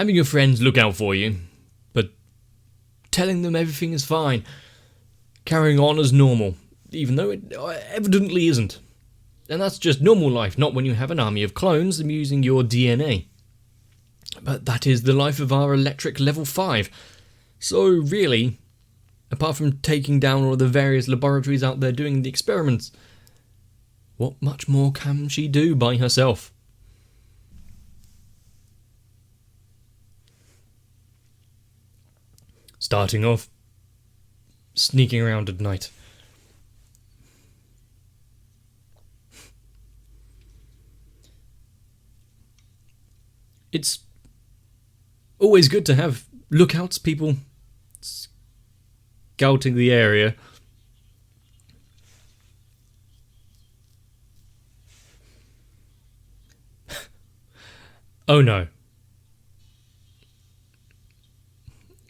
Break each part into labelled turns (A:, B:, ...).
A: having your friends look out for you, but telling them everything is fine, carrying on as normal, even though it evidently isn't. And that's just normal life, not when you have an army of clones using your DNA. But that is the life of our electric level 5. So really, apart from taking down all the various laboratories out there doing the experiments, what much more can she do by herself? Starting off, sneaking around at night. It's always good to have lookouts, people scouting the area. Oh no.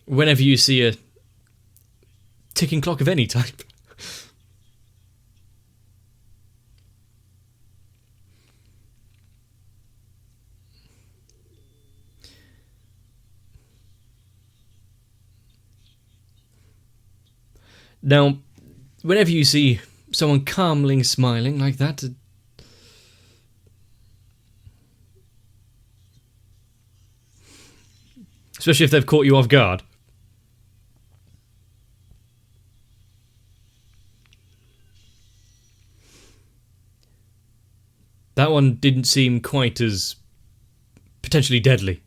A: Whenever you see a ticking clock of any type. Now, whenever you see someone calmly smiling like that, especially if they've caught you off guard, that one didn't seem quite as potentially deadly.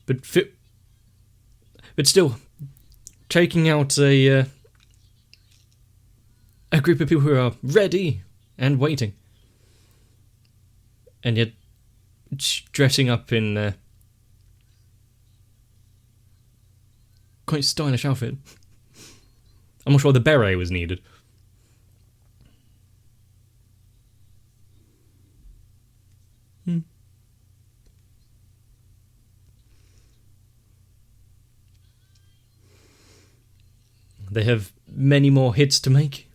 A: But still, taking out a group of people who are ready and waiting, and yet dressing up in quite stylish outfit. I'm not sure the beret was needed. They have many more hits to make.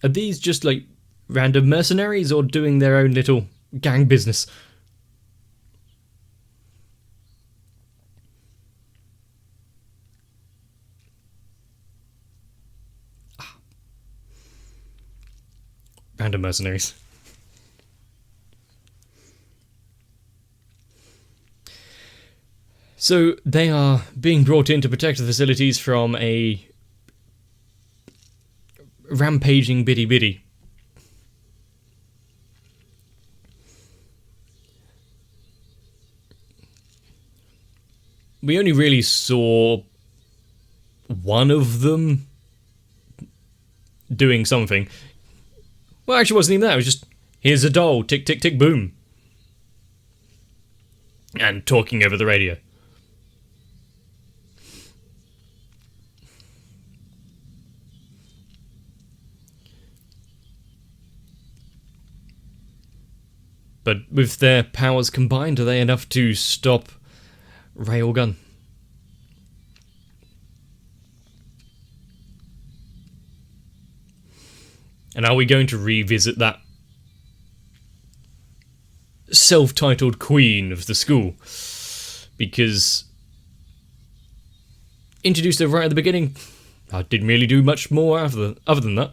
A: Are these just like random mercenaries or doing their own little gang business? Random mercenaries. So they are being brought in to protect the facilities from a rampaging biddy-biddy. We only really saw one of them doing something. Well, actually, it wasn't even that. It was just, here's a doll, tick, tick, tick, boom. And talking over the radio. But with their powers combined, are they enough to stop Railgun? And are we going to revisit that self-titled queen of the school? Because introduced her right at the beginning, I didn't really do much more other than that.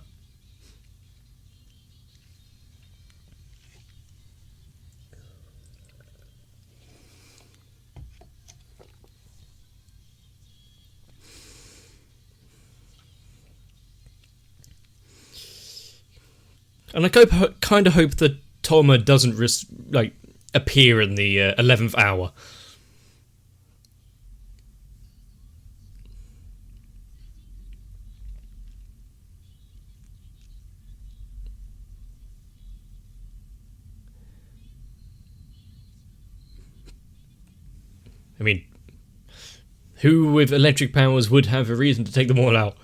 A: And I kind of hope that Toma doesn't appear in the 11th hour. I mean, who with electric powers would have a reason to take them all out?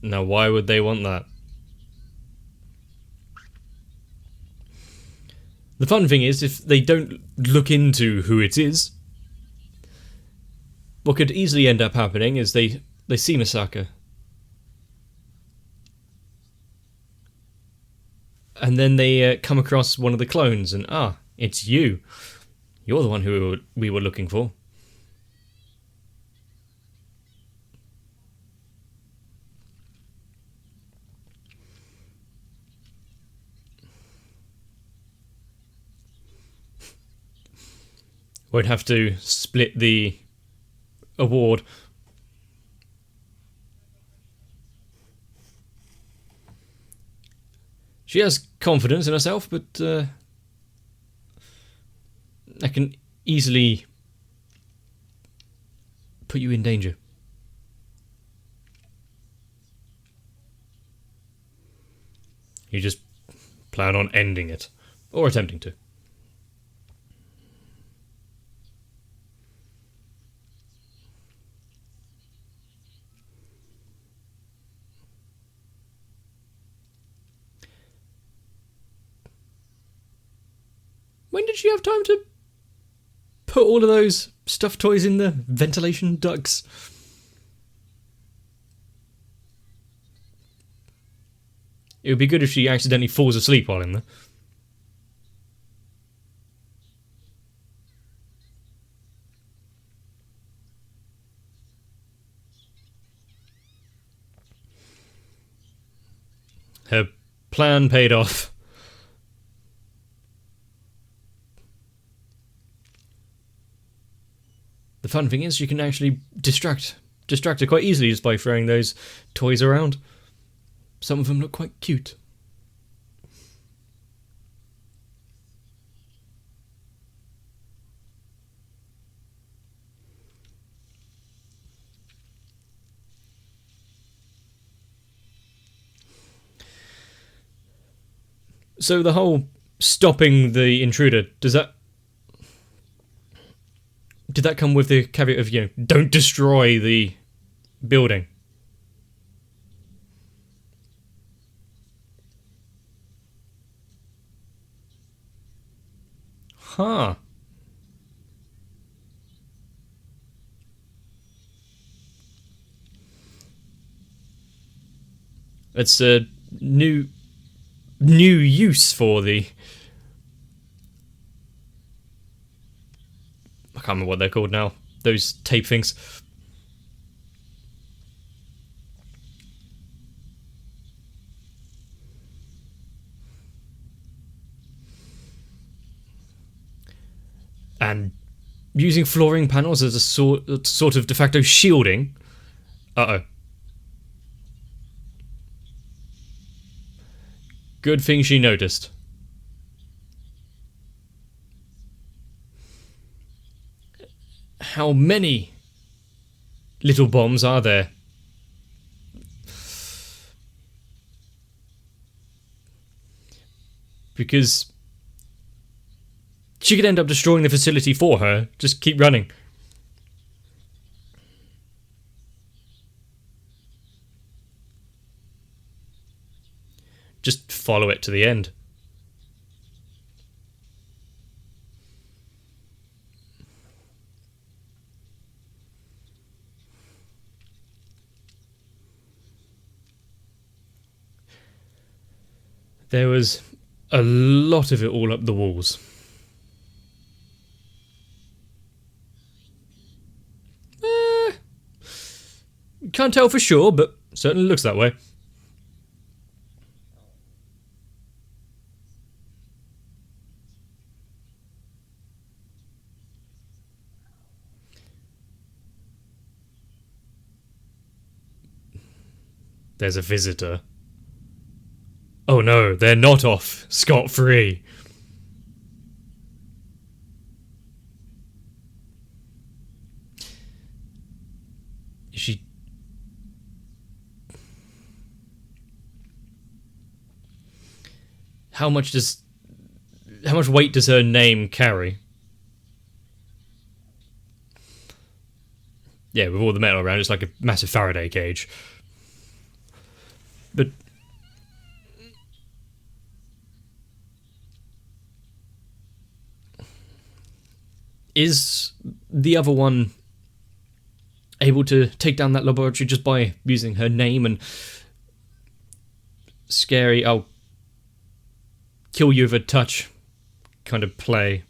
A: Now, why would they want that? The fun thing is, if they don't look into who it is, what could easily end up happening is they see Misaka. And then they come across one of the clones and, it's you. You're the one who we were looking for. Won't have to split the award. She has confidence in herself, but that can easily put you in danger. You just plan on ending it, or attempting to. When did she have time to put all of those stuffed toys in the ventilation ducts? It would be good if she accidentally falls asleep while in there. Her plan paid off. The fun thing is you can actually distract her quite easily just by throwing those toys around. Some of them look quite cute. So the whole stopping the intruder, did that come with the caveat of, don't destroy the building? Huh. It's a new use for the... I can't remember what they're called now. Those tape things. And using flooring panels as a sort of de facto shielding. Uh-oh. Good thing she noticed. How many little bombs are there? Because she could end up destroying the facility for her. Just keep running. Just follow it to the end. There was a lot of it all up the walls. Can't tell for sure, but certainly looks that way. There's a visitor. Oh no, they're not off scot-free. She... How much weight does her name carry? Yeah, with all the metal around, it's like a massive Faraday cage. But is the other one able to take down that laboratory just by using her name and scary, I'll kill you with a touch kind of play?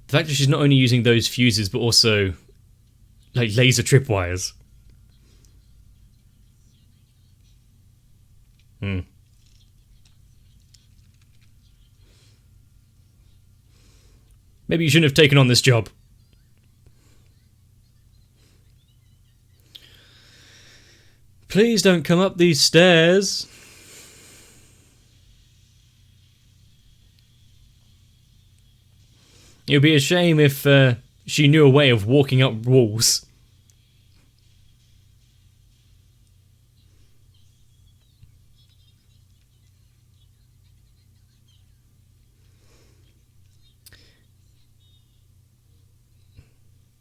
A: The fact that she's not only using those fuses but also like laser tripwires. Maybe you shouldn't have taken on this job. Please don't come up these stairs. It would be a shame if she knew a way of walking up walls.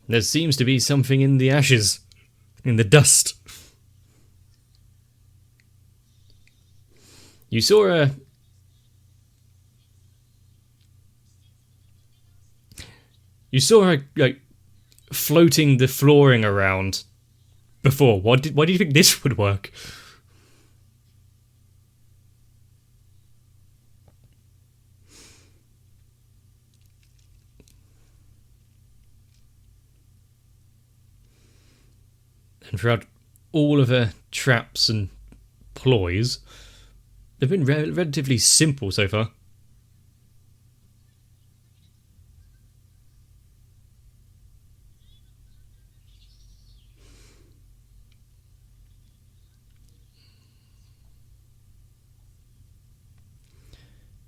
A: There seems to be something in the ashes, in the dust. You saw a... You saw her, like, floating the flooring around before. Why do you think this would work? And throughout all of her traps and ploys, they've been relatively simple so far.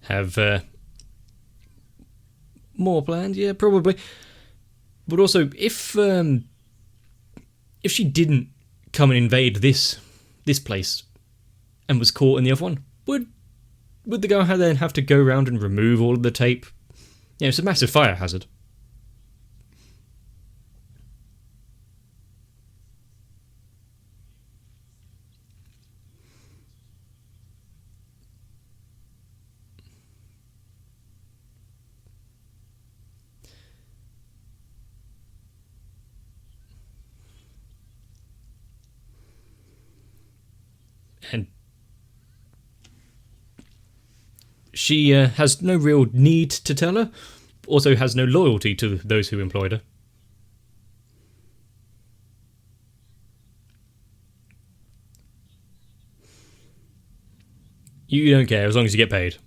A: Have more planned? Yeah, probably. But also, if she didn't come and invade this place and was caught in the other one, would the guy then have to go around and remove all of the tape? Yeah, it's a massive fire hazard. And she has no real need to tell her, also has no loyalty to those who employed her. You don't care as long as you get paid.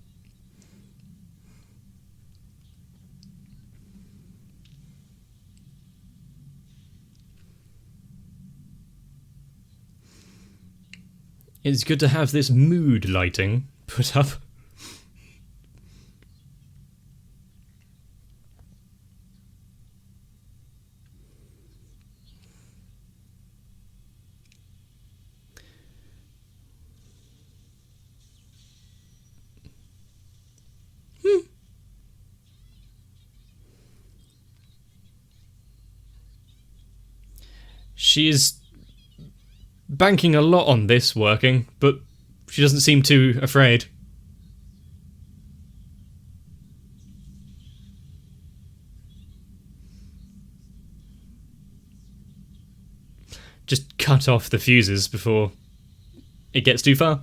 A: It's good to have this mood lighting put up. She is banking a lot on this working, but she doesn't seem too afraid. Just cut off the fuses before it gets too far.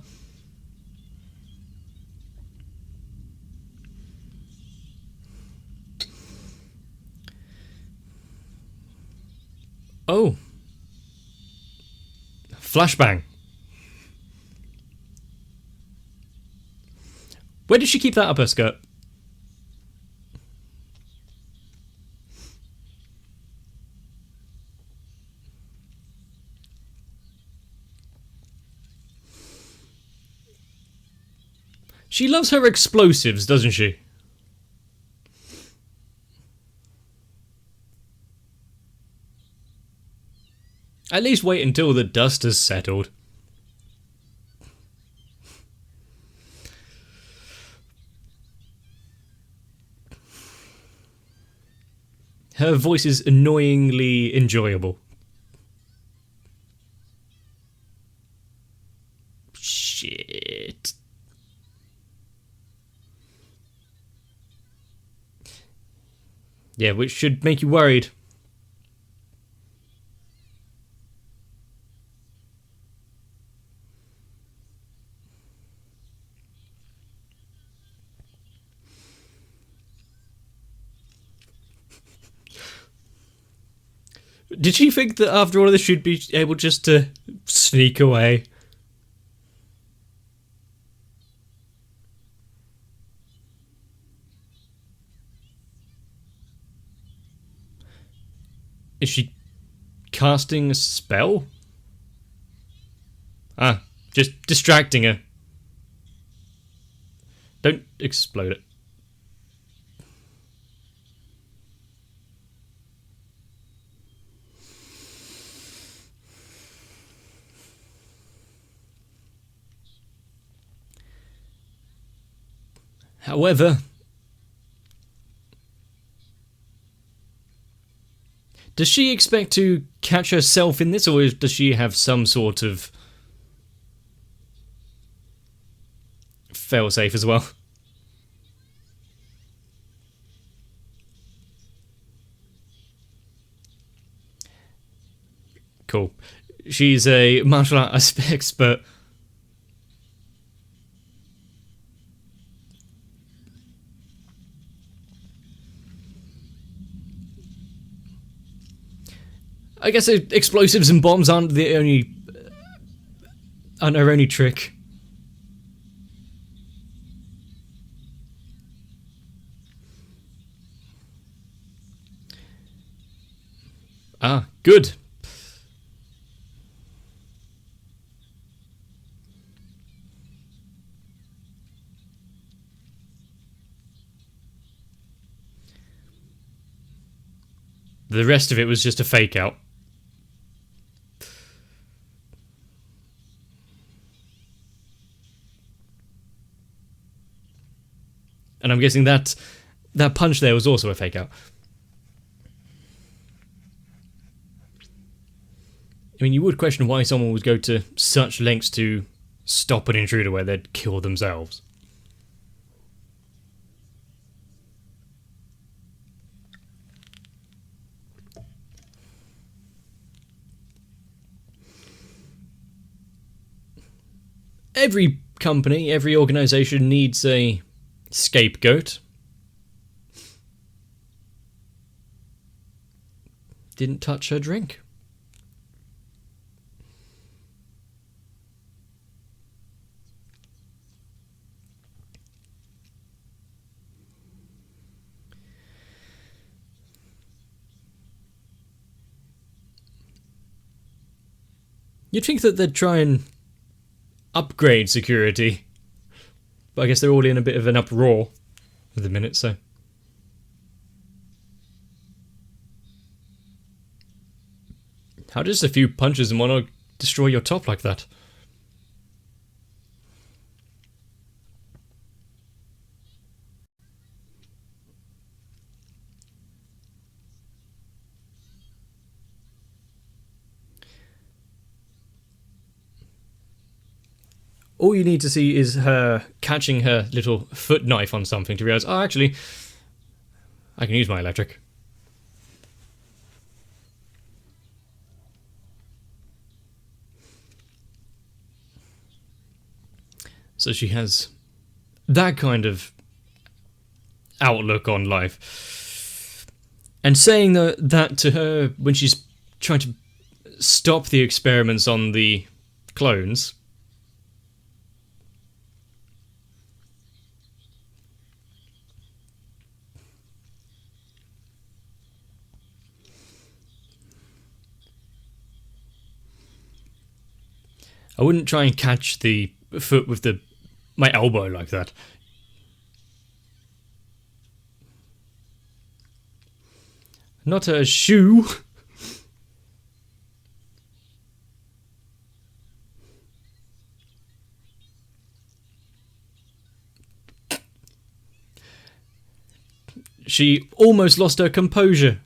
A: Oh. Flashbang. Where did she keep that up her skirt? She loves her explosives, doesn't she? At least wait until the dust has settled. Her voice is annoyingly enjoyable. Shit. Yeah, which should make you worried. Did she think that after all of this she'd be able just to sneak away? Is she casting a spell? Ah, just distracting her. Don't explode it. However, does she expect to catch herself in this, or does she have some sort of failsafe as well? Cool. She's a martial arts expert. I guess explosives and bombs aren't her only trick. Ah, good. The rest of it was just a fake out. And I'm guessing that punch there was also a fake out. I mean, you would question why someone would go to such lengths to stop an intruder where they'd kill themselves. Every company, every organization needs a scapegoat. Didn't touch her drink. You'd think that they'd try and upgrade security, but I guess they're all in a bit of an uproar at the minute, so. How does a few punches and whatnot destroy your top like that? All you need to see is her catching her little foot knife on something to realise, oh, actually, I can use my electric. So she has that kind of outlook on life. And saying that to her when she's trying to stop the experiments on the clones. I wouldn't try and catch the foot with my elbow like that. Not a shoe. She almost lost her composure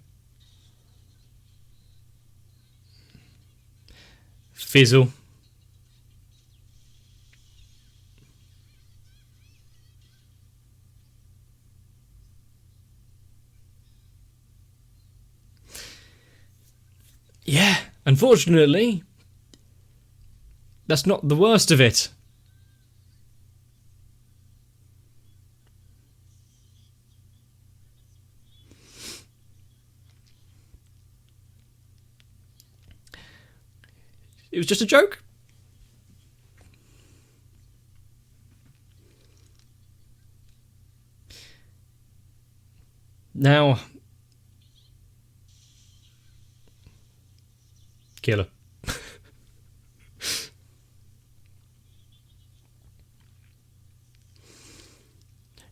A: Fizzle. Yeah, unfortunately, that's not the worst of it. It was just a joke. Now, killer.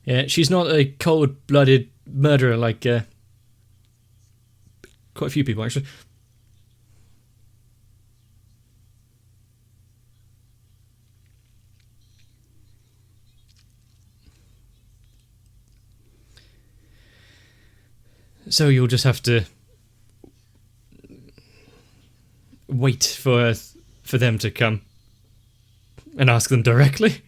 A: Yeah, she's not a cold-blooded murderer like quite a few people, actually. So you'll just have to wait for them to come and ask them directly.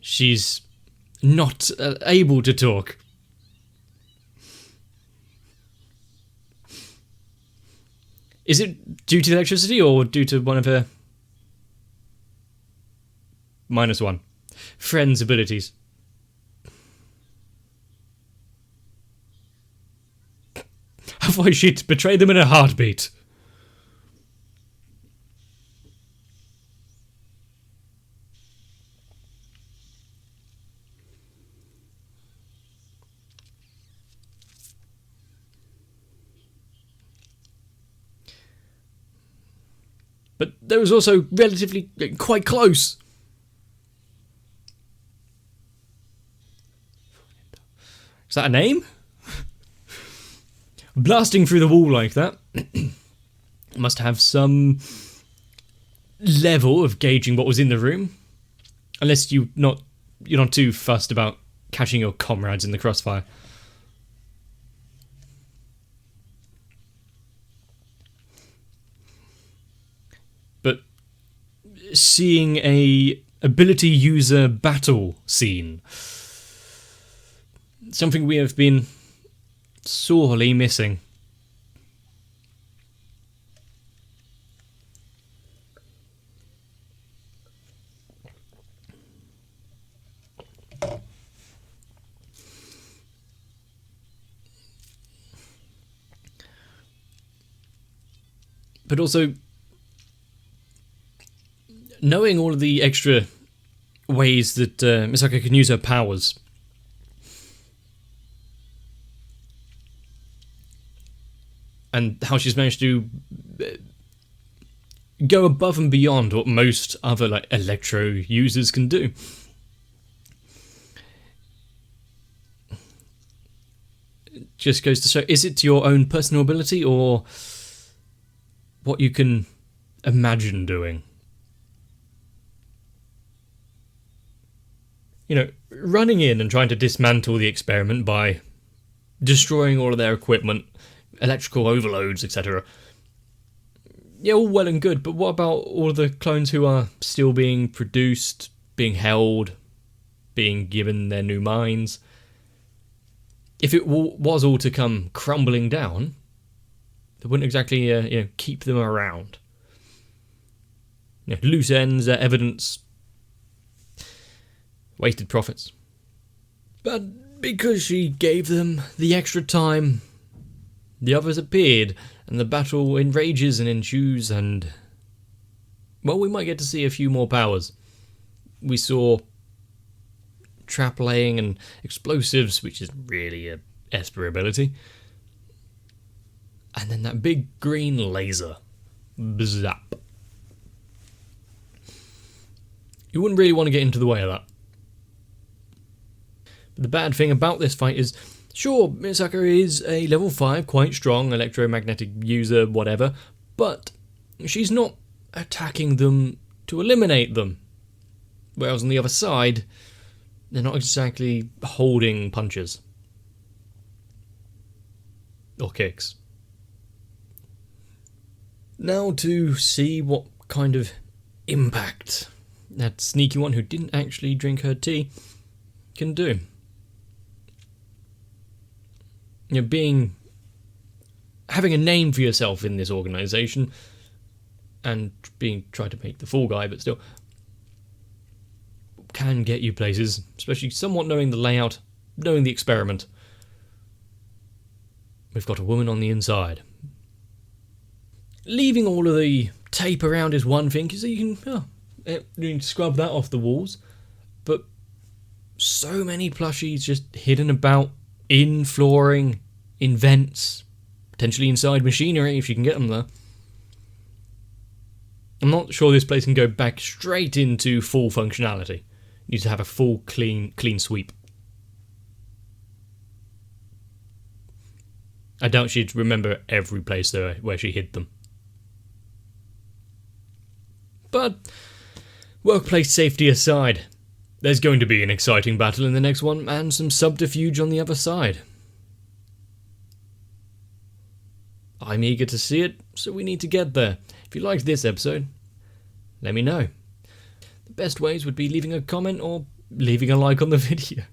A: She's not able to talk. Is it due to the electricity or due to one of her -1 friend's abilities? Otherwise she'd betray them in a heartbeat. But there was also relatively quite close. Is that a name? Blasting through the wall like that must have some level of gauging what was in the room. Unless you're not too fussed about catching your comrades in the crossfire. But seeing a ability user battle scene, something we have been sorely missing. But also, knowing all of the extra ways that Misaka can use her powers, and how she's managed to go above and beyond what most other like electro users can do. It just goes to show, is it your own personal ability or what you can imagine doing? You know, running in and trying to dismantle the experiment by destroying all of their equipment, electrical overloads, etc. Yeah, all well and good, but what about all of the clones who are still being produced, being held, being given their new minds? If it was all to come crumbling down, they wouldn't exactly keep them around. Loose ends, evidence, wasted profits. But because she gave them the extra time, the others appeared, and the battle enrages and ensues, and well, we might get to see a few more powers. We saw trap laying and explosives, which is really a Esper ability. And then that big green laser. Bzap. You wouldn't really want to get into the way of that. But the bad thing about this fight is, sure, Misaka is a level 5, quite strong electromagnetic user, whatever, but she's not attacking them to eliminate them. Whereas on the other side, they're not exactly holding punches. Or kicks. Now to see what kind of impact that sneaky one who didn't actually drink her tea can do. You know, having a name for yourself in this organisation and tried to make the fall guy, but still can get you places, especially somewhat knowing the layout, knowing the experiment. We've got a woman on the inside. Leaving all of the tape around is one thing, because you can scrub that off the walls, but so many plushies just hidden about in flooring, in vents, potentially inside machinery if you can get them there. I'm not sure this place can go back straight into full functionality. You need to have a full clean sweep. I doubt she'd remember every place though where she hid them. But workplace safety aside, there's going to be an exciting battle in the next one and some subterfuge on the other side. I'm eager to see it, so we need to get there. If you liked this episode, let me know. The best ways would be leaving a comment or leaving a like on the video.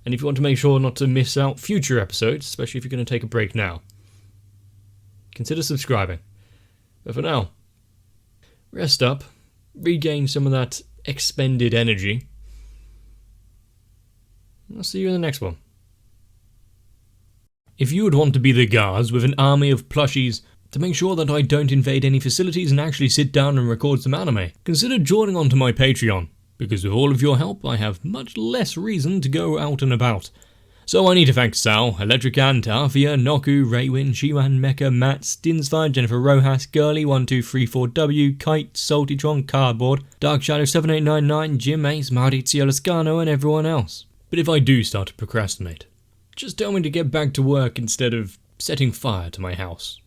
A: And if you want to make sure not to miss out future episodes, especially if you're going to take a break now, consider subscribing. But for now, rest up, regain some of that expended energy. I'll see you in the next one. If you would want to be the guards with an army of plushies to make sure that I don't invade any facilities and actually sit down and record some anime, consider joining onto my Patreon, because with all of your help I have much less reason to go out and about. So I need to thank Sal, Electrican, Tafia, Noku, Raywin, Shiwan, Mecha, Matt, Stinsfire, Jennifer Rojas, Girly1234W, Kite, Saltytron, Cardboard, Dark Shadow 7899, Jim Ace, Maurizio Lascano and everyone else. But if I do start to procrastinate, just tell me to get back to work instead of setting fire to my house.